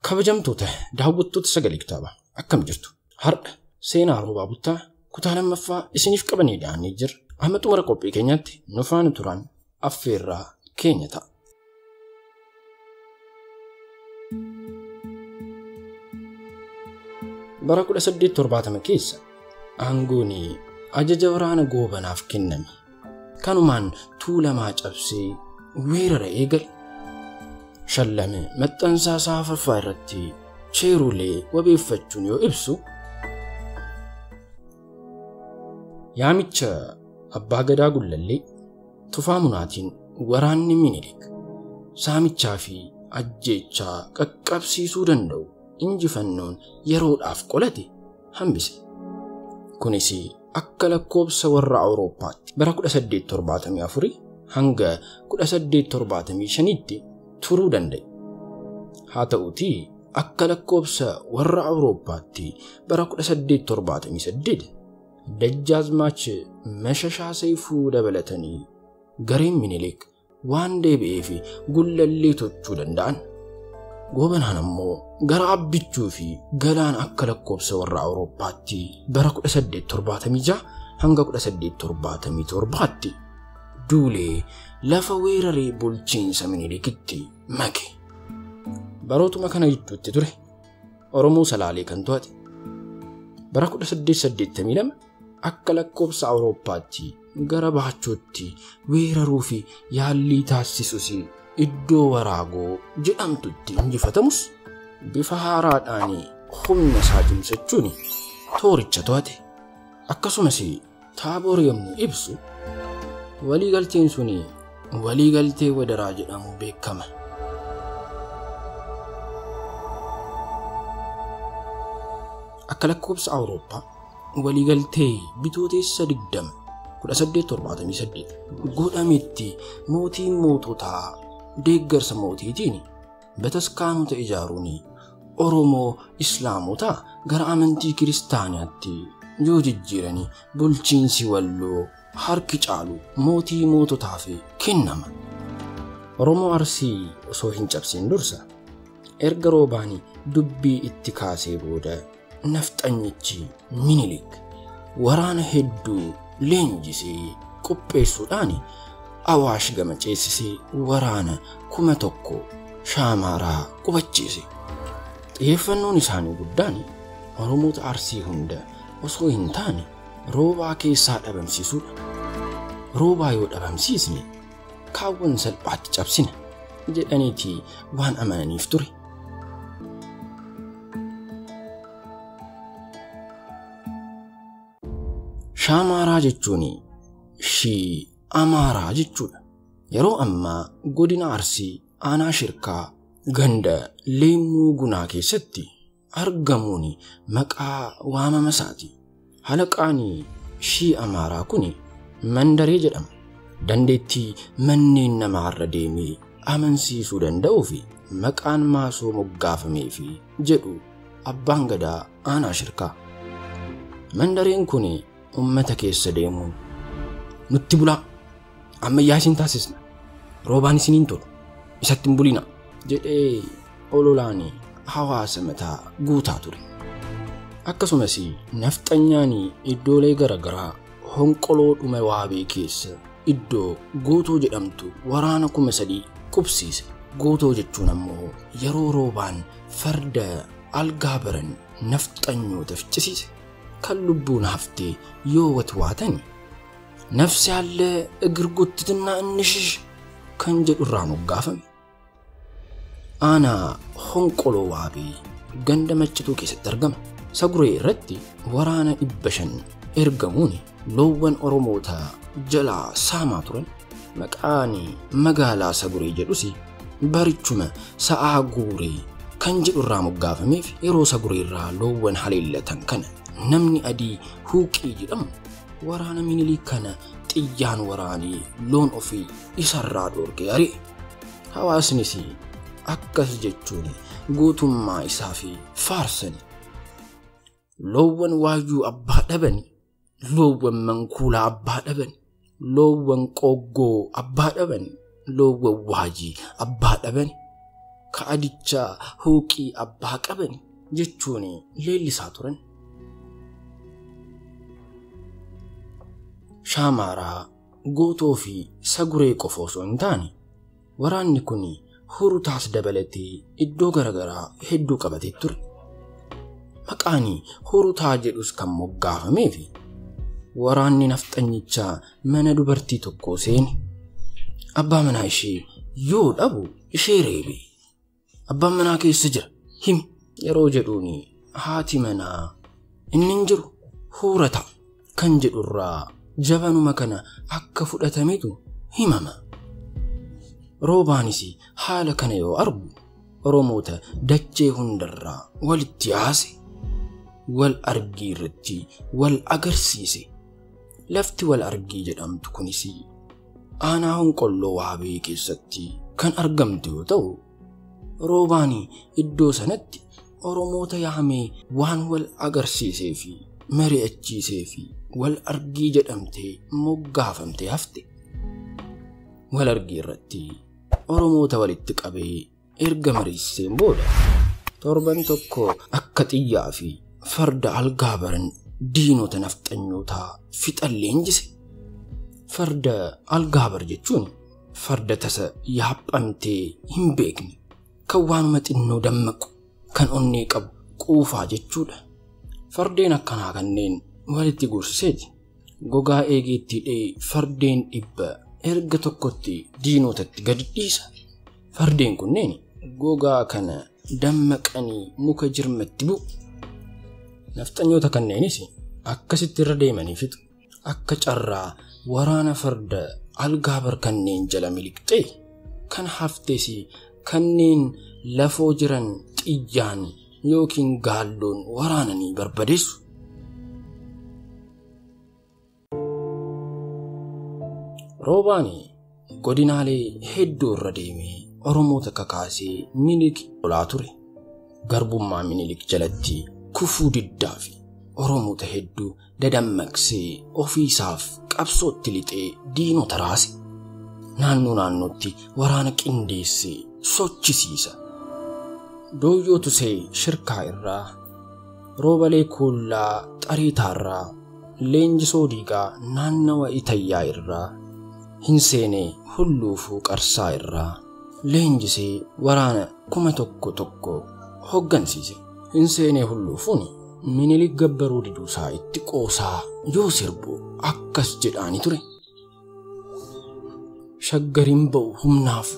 kabajamtoota daawwattoota sagalee kitaabaa akkam jirtu har'a seenaa roobaa buttaa kutaa lammaffaa isiniif qabannee dhiyaannee jirra. Amma xumura qophii keenyatti nu faana turaan affeerraa keenya ta'a. Bara 1870 keessa aangoon ajaja waraana goobanaaf kenname. Kanumaan Tuulamaa cabsee weerara eegale. Shallame maxxansaa saafaffaa irratti cheerulee wabeeffachuun yoo ibsu yaamicha abbaa gadaa Gullallee Tufaa Munaatiin waraanni Minilik saamichaa fi ajjeechaa qaqqabsiisuu danda'u injifannoon yeroodhaaf qolate hambise. Kunis akka lakkoobsa warra Awurooppaatti bara 1874 hanga 1875tti turuu danda'e. Haa ta'uutii akka lakkoobsa warra Awurooppaatti bara 1878 Dajjaazmaach Mashashaa Seefuu dabalatanii gareen Minilik waan deebi'eef Gullallee tochuu danda'an. Goobanaan ammoo gara abbichuu fi galaan akka lakkoobsa warra Awurooppaatti bara 1876 hanga 1877tti duulee lafa weeraree bulchiinsa Minilikitti make. Barootuma kana gidduutti ture Oromoo Salaalee kan to'ate. Bara 1882 akka lakkoobsa Awurooppaatti gara Baachotti weeraruu fi yaallii taasisus iddoo Waraagoo jedhamtutti injifatamus bifa haaraadhaan humna isaa cimsachuun tooricha to'ate. Akkasumas Taaboor yommuu ibsu waliigalteen sun waliigaltee wadaraa jedhamu beekama. Akka lakkoobsa Awurooppaa waliigaltee Bitootessa 20 1878 godhametti mootiin moototaa deeggarsa mootiitiin bataskaanota ijaaruun Oromoo Islaamota gara amantii kiristaanaatti yoo jijjiiranii bulchiinsi Walloo harki caalu mootii moototaaf kennama. Oromoo Arsii osoo hin cabsin dursa erga roobaanii dubbii itti kaasee booda nafxanyichi Minilik waraana hedduu leenjisee qopheessuudhaan Awaash gama ceesisee waraana 1,000 Shaamaaraa qubachiise. Xiyyeeffannoon isaanii guddaan Oromoota Arsii hunda osoo hin taane roobaa keessaa dhabamsiisuudha. Roobaa yoo dhabamsiisne kaawwan salphaatti cabsina jedhaniitii waan amananiif ture. Shaamaaraa jechuun shii Amaaraa jechuudha. Yeroo ammaa godina Arsii aanaa Shirkaa ganda Leemmuu Gunaa keessatti argamuun maqaa waamama isaati. Halaqaan shii Amaaraa kun Mandaree jedhama. Dandeettii manneen namaarra deemee amansiisuu danda'uu fi maqaan maasoo moggaafameef jedhu abbaan gadaa aanaa Shirkaa. Mandareen kun ummata keessa deemuun nutti bulaa ammayyaa isin taasisna roobaan isiniin tolu isatti hin bulina jedhee ololaan hawaasa mataa guutaa ture. Akkasumas nafxanyaan iddoolee garagaraa honqoloo dhume waabee keessa iddoo Gootoo jedhamtu waraana 3,000 qubsiise. Gootoo jechuun ammoo yeroo roobaan farda algaa baran nafxanyootaaf cisiise. Kan lubbuun haftee yoo watwaatan nafsi haallee eger guttitinaa innishish kan jedhu irraa moggaafame. Aanaa honqoloo waabee ganda Maccituu keessatti argama. Saguree irratti waraana 500 ergamuun loowwan Oromoota jalaa saamaa turan. Maqaan magaalaa Saguree jedhus barichuma sa'aa guuree kan jedhu irraa moggaafameef yeroo Saguree irraa loowwan haleellatan kana namni adii Huuqii jedhamu waraana Minilik kana xiyyaan waraanii loon ofii isarraa dhoorgee ari'e. Hawaasnis akkas jechuun gootummaa isaa fi faarsani. Loowwan waayyuu abbaa dhabani, loowwan mankuulaa abbaa dhabani, loowwan qoggoo abbaa dhabani, loowwan waajii abbaa dhabani. ka'adichaa huuqii abbaa qaban jechuun leellisaa turan. Shaamaaraa, Gootoo fi Saguree qofa osoo hin taane waraanni kun Hurutaas dabalatee iddoo garaagaraa hedduu qabatee ture. Maqaan Hurutaa jedhus kan moggaafamee fi waraanni nafxanyichaa mana dubartii tokkoo seene. Abbaa manaa ishee yoo dhabu ishee reebe. Abbaan manaa keessa jira himi yeroo jedhuun haati manaa inni hin jiru Hurata kan jedhurraa jabanuma kana akka fudhatametu himama. Roobaanis haala kana yoo argu Oromoota dachee hundarraa walitti yaase. Wal argii irratti wal agarsiise. Lafti wal argii jedhamtu kunis aanaa Honqolloo Waabee keessatti kan argamtu yoo ta'u, Roobaan iddoo sanatti Oromoota yaamee waan wal agarsiisee fi mari'achiisee fi wal argii jedhamtee moggaafamtee hafte. Wal argii irratti Oromoota walitti qabee erga mariisiseen booda torban tokko akka xiyyaa fi farda algaabaran diinota nafxanyootaa fixan leenjise. Farda algaabar jechuun farda tasa yaaphamtee hin beekne kan waanuma xinnoo dammaqu kan onnee qabu quufaa jechuudha. Fardeen akkanaa kanneen walitti gursiseeti gogaa eegeetti hidhee fardeen 100 erga tokkotti diinotatti gadi dhiisa. Fardeen kunneen gogaa kana dammaqanii muka jirmatti bu'u. Nafxanyoota kanneenis akkasitti irra deemanii fixu. Akka carraa waraana farda algaabar kanneen jala miliqxee kan haftes kanneen lafoo jiran xiyyaan yookiin gaalloon waraananii barbadeessu. Roobaan godinaalee hedduu irra deemee Oromoota kakaasee Minilik olaa ture. Garbummaa Minilik jalatti kufuu diddaa fi Oromoota hedduu dadammaqsee ofiisaaf qabsootti lixee diinota raase. Naannootti waraana qindeessee sochisiisa. Dooyyoo Tusee Shirkaa irraa, Roobalee Kuullaa Xariitaa irraa, Leenjisoo Diigaa naannawa Itayyaa irraa, Hinseenee Hulluufuu Qarsaa irraa leenjisee waraana 1,000 hoggansiise. Hinseenee Hulluufuun Minilik gabbaruu diduusaa itti qoosaa yoo sirbu akkas jedhaani ture. Shaggariin ba'u humnaaf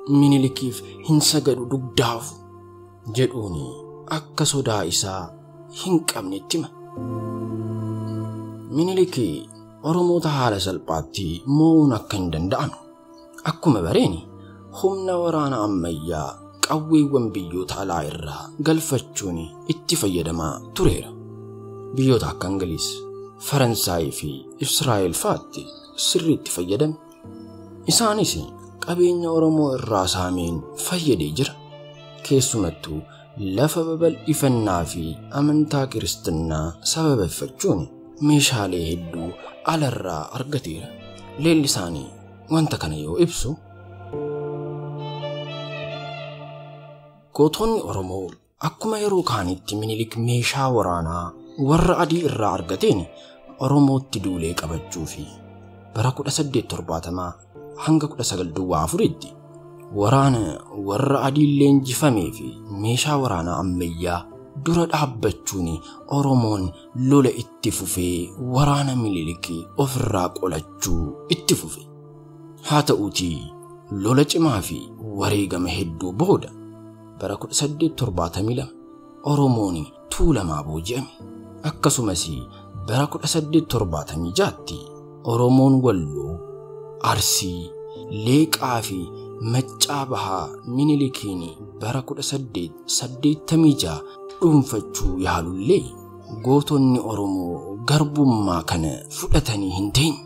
Minilikiif hin sagadu dugdaaf jedhuuni akka sodaa isaa hin qabnetti hima. Minilik Oromoota haala salphaatti mo'uun akka hin danda'amne akkuma bareeni humna waraana ammayyaa qawweewwan biyyoota alaa irraa galfachuun itti fayyadamaa tureera. Biyyoota akka Ingiliis, Faransaayii fi Israa'el fa'aatti sirriitti fayyadame. Isaanis qabeenya Oromoo irraa saameen fayyadee jira. Keessumattuu lafa babal'ifannaa fi amantaa kiristinnaa sababeeffachuun meeshaalee hedduu alarraa argateera. Leellisaanii wanta kana yoo ibsu, gootonni Oromoo akkuma yeroo kaanitti Minilik meeshaa waraanaa warra adii irraa argateen Oromootti duulee qabachuu fi bara 1870 hanga 1904tti waraana warra adii leenjifamee fi meeshaa waraanaa ammayyaa dura dhaabbachuun Oromoon lola itti fufee waraana Minilik ofirraa qolachuu itti fufe. Haa ta'uutii lola cimaa fi wareegama hedduu booda bara 1872 Oromoon Tuulamaa booji'ame. Akkasumas bara 1876tti Oromoon Walloo, Arsii, Leeqaa fi Maccaa Bahaa Minilikiin bara 1886 dhuunfachuu yaalullee gootonni Oromoo garbummaa kana fudhatanii hin teenye.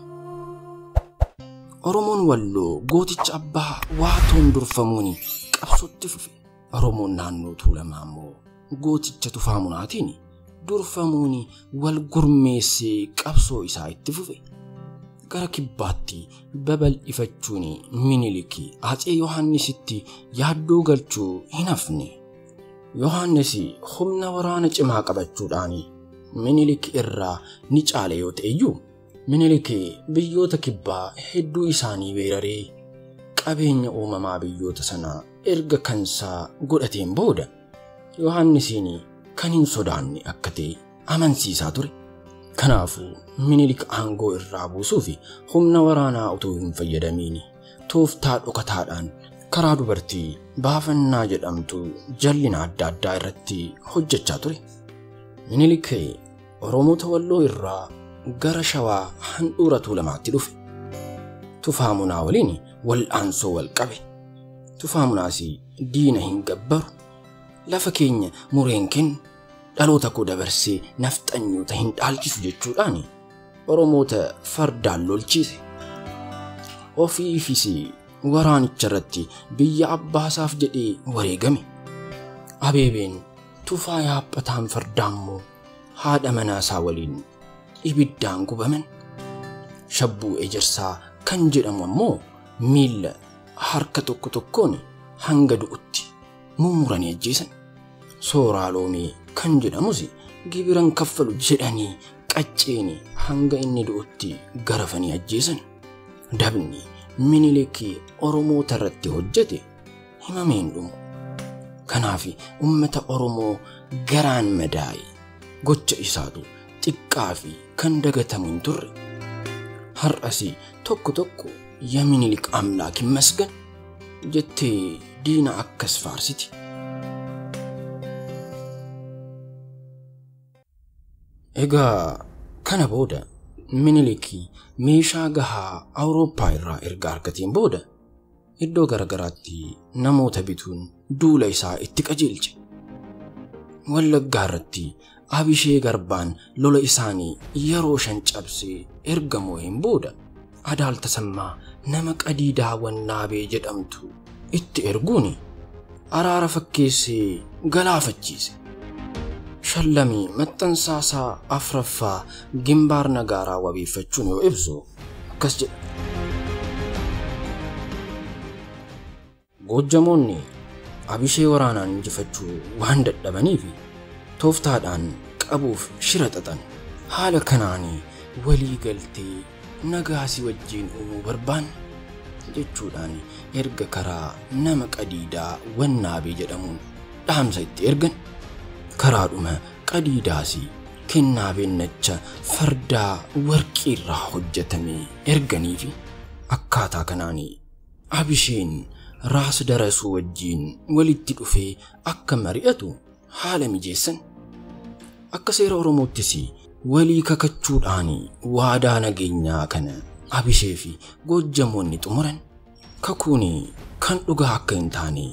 Oromoon Walloo gooticha abbaa waatoon durfamuun qabsootti fufe. Oromoon naannoo Tuulamaa immoo gooticha Tufaamunaatiin durfamuun wal gurmeessee qabsoo isaa itti fufe. gara kibbaatti babal'ifachuun Minilik Atsee Yohaannisitti yaaddoo galchuu hin hafne. Yohaannis humna waraana cimaa qabachuudhaan Minilik irraa ni caale yoo ta'eyyuu Minilik biyyoota kibbaa hedduu isaanii weeraree qabeenya uumamaa biyyoota sanaa erga kansaa godhateen booda Yohaannisiin kan hin sodaanne akka ta'e amansiisaa ture. Kanaafuu Minilik aangoo irraa buusuuf humna waraanaa utuu hin fayyadamiin tooftaa dhokataadhaan karaa dubartii baafannaa jedhamtu jallina adda addaa irratti hojjechaa ture. Minilik Oromoota Walloo irraa gara Shawaa handhuura Tuulamaatti dhufe. Tufaamunaa waliin wal'aansoo wal qabe. Tufaamunaas diina hin gabbaru. Lafa keenya mureen kennu dhaloota koo dabarsee nafxanyoota hin dhaalchisu jechuudhaan Oromoota fardaan lolchiise. Ofiifis waraanicha irratti biyya abbaasaaf jedhee wareegame. Abeebeen Tufaa yaaphataan fardaammoo haadha manaasaa waliin ibiddaan gubaman. Shabbuu Ejersaa kan jedhamu ammoo miila harka tokko tokkoon hanga du'utti mummuranii ajjeesan. Sooraa Loomee kan jedhamus gibiran kaffalu jedhanii qacceen hanga inni du'utti garafanii ajjeesan. Dabni Minilik Oromoota irratti hojjete himameen dhumu. Kanaaf ummata Oromoo garaan madaa'e gocha isaatu xiqqaa fi kan dagatamu hin turre. Har'as tokko tokko yaa Minilik amlaakin masgan jettee diina akkas faarsiti. Egaa kana booda Minilik meeshaa gahaa Awurooppaa irraa erga argateen booda iddoo garagaraatti namoota bituun duula isaa itti qajeelche. Wallaggaa irratti Abishee Garbaan lola isaanii yeroo 5 cabsee erga moo'een booda Adaal Tasammaa nama Qadiidaa Wannaabee jedhamtu itti erguun araara fakkeessee galaafachiise. Shallamii maxxansaasaa afraffaa Gimbaar Nagaaraa wabeeffachuun yoo ibsu akkas jedha. Goojjamoonni Abishee waraanaan injifachuu waan dadhabaniif tooftaadhaan qabuuf shira xaxan. Haala kanaanii walii galtee nagaasi wajjiin uumuu barbaanne jechuudhaan erga karaa nama Qadiidaa Wannaabee jedhamuun dhaamsa itti ergan. Karaadhuma Qadiidaasi kennaa beennacha fardaa warqii irraa hojjetame erganiifi akkaataa kanaanii Abisheen Raas Darasuu wajjiin walitti dhufee akka mari'atu haala mijeessan. Akka seera Oromoottis walii kakachuudhaan waadaa nageenyaa kana Abishee fi Goojjamoonni xumuran. Kakuun kan dhugaa akka hin taane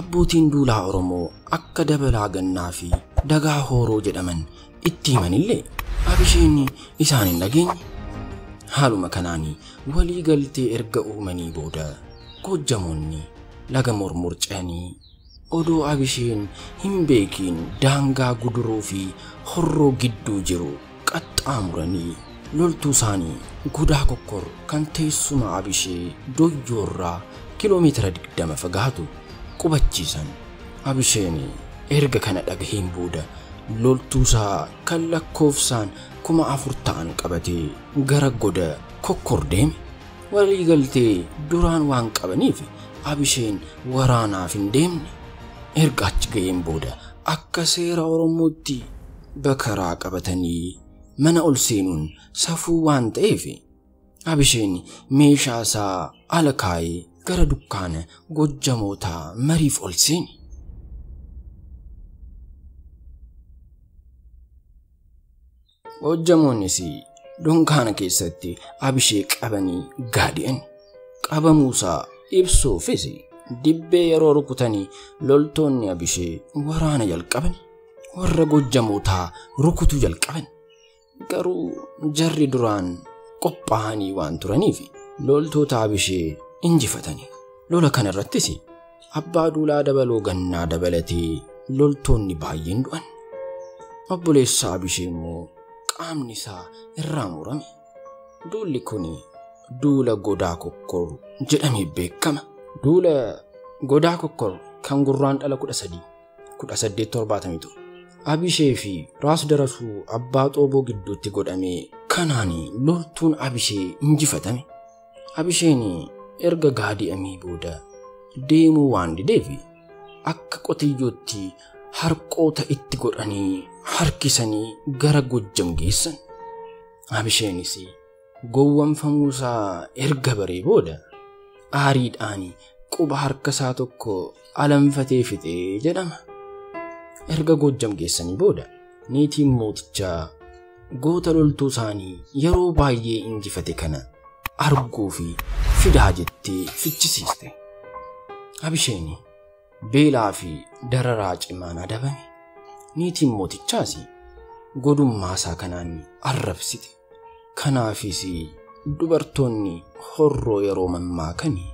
abbootiin duulaa Oromoo akka Dabalaa Gannaa fi Dagaa Hooroo jedhaman itti himanillee Abisheen isaan hin dhageenye. Haaluma kanaanii walii galtee erga uumanii booda Goojjamoonni laga mormorcanii odoo Abisheen hin beekiin daangaa Guduroo fi Horroo gidduu jiru qaxxaamuranii loltuu isaanii Gudaa Kokkor kan teessuma Abishee Doyyoorraa kiiloomeetira 20 fagaatu qubachiisan. Abisheen erga kana dhagaheen booda loltuusaa kan lakkoofsaan 4,000 ta'an qabatee gara Goda Kokkor deeme. Walii galtee duraan waan qabaniif Abisheen waraanaaf hin deemne. Erga achi ga'een booda akka seera Oromootti bakaraa qabatanii mana ol seenuun safuu waan ta'eef Abisheen meeshaa isaa ala kaayee gara dukkaana Goojjamootaa mariif ol seene. Goojjamoonnis dunkaana keessatti Abishee qabanii gaadi'an. Qabamuusaa ibsuufis dibbee yeroo rukutanii loltoonni Abishee waraana jalqaban. Warra Goojjamootaa rukutuu jalqaban. Garuu jarri duraan qophaa'anii waan turaniif loltoota Abishee injifatanii. Lola kana irrattis abbaa duulaa Dabaloo Gannaa dabalatee loltoonni baay'een du'an. Obboleessa Abishee immoo qaamni isaa irraa murame. Duulli kun duula godaa kokkor jedhamee beekama. Duula godaa kokkor kan gurraandhala 1877 Abishee fi Raas Darasuu abbaa xooboo gidduutti godhamee kanaan loltuun Abishee injifatame. Abisheen erga gaadi'amee booda deemuu waan dideef akka qotiyyootti harqoota itti godhanii harkisanii gara Gojjam geessan. Abisheenis gowwamfamuusaa erga baree booda aariidhaan quba harkasaa tokko alanfatee fixee jedhama. Erga Gojjam geessanii booda niitiin mootichaa goota loltuu isaanii yeroo baay'ee injifate kana arguu fi fidaa jettee fichisiiste. Abisheen beelaa fi dararaa cimaan adabame. Niitiin mootichaas godummaa isaa kanaan arrabsite. Kanaafis dubartoonni horroo yeroo mammaakanii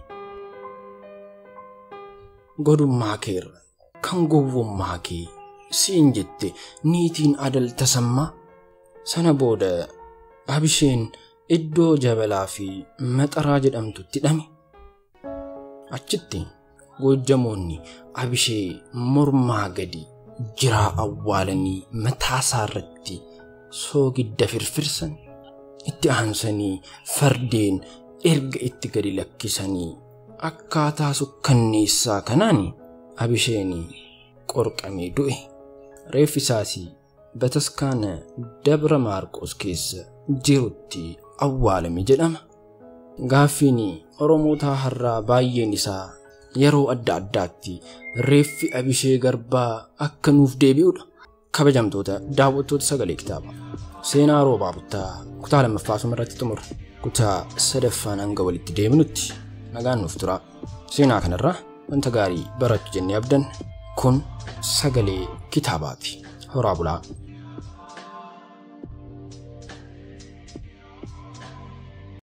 godummaa keerra kan gowwummaa kee siin jette niitiin adalta sammaa. Sana booda Abisheen iddoo Jabalaa fi Maxaraa jedhamtutti hidhame. Achitti Gojjamoonni Abishee mormaa gadi jiraa awwaalanii mataasaa irratti soogidda firfirsan. Itti aansanii fardeen erga itti gadi lakkisanii akkaataa sukkanneessaa kanaan Abisheen qorqamee du'e. Reeffi isaas bataskaana Dabra Maarqos keessa jirutti awwaalame jedhama. Gaaffiin Oromootaa har'aa baay'een isaa yeroo adda addaatti reeffi Abishee Garbaa akka nuuf deebi'udha. Kabajamtoota daawwattoota Sagalee Kitaabaa, seenaa roobaa buttaa kutaa lammaffaa irratti xumura. Kutaa sadaffaan hanga walitti deebinutti nagaan nuuf tura. Seenaa kanarraa wanta gaarii barachuu jennee abdanna. Kun Sagalee Kitaabaati. Horaa bulaa.